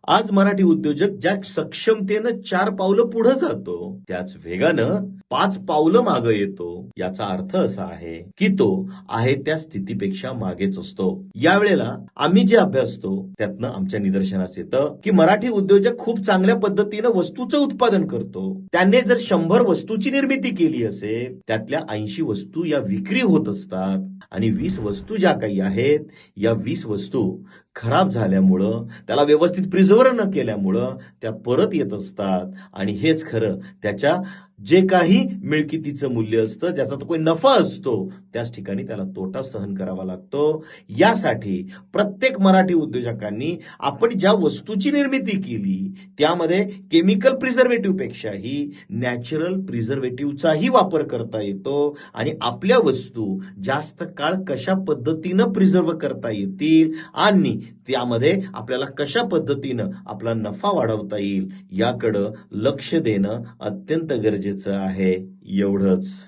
आज मराठी उद्योजक ज्या सक्षमतेनं 4 पावलं पुढे जातो, त्याच वेगानं 5 पावलं मागे येतो. याचा अर्थ असा आहे की तो आहे त्या स्थितीपेक्षा मागेच असतो. यावेळेला आम्ही जे अभ्यासतो त्यातनं आमच्या निदर्शनास येतं की मराठी उद्योजक खूप चांगल्या पद्धतीनं वस्तूचं उत्पादन करतो. त्याने जर 100 वस्तूची निर्मिती केली असेल, त्यातल्या 80 वस्तू या विक्री होत असतात आणि 20 वस्तू ज्या काही आहेत, या 20 वस्तू खराब झाल्यामुळं, त्याला व्यवस्थित प्रिझर्व्ह न केल्यामुळं त्या परत येत असतात आणि हेच खरं त्याच्या जे काही मिळकतीचं मूल्य असतं, ज्याचा तो काही नफा असतो, त्याच ठिकाणी त्याला तोटा सहन करावा लागतो. यासाठी प्रत्येक मराठी उद्योजकांनी आपण ज्या वस्तूची निर्मिती केली त्यामध्ये केमिकल प्रिझर्वेटिव्ह पेक्षाही नॅचरल प्रिझर्वेटिव्हचाही वापर करता येतो आणि आपल्या वस्तू जास्त काळ कशा पद्धतीनं प्रिझर्व्ह करता येतील आणि त्यामध्ये आपल्याला कशा पद्धतीनं आपला नफा वाढवता येईल याकडं लक्ष देणं अत्यंत गरजेचं आहे. एवढंच.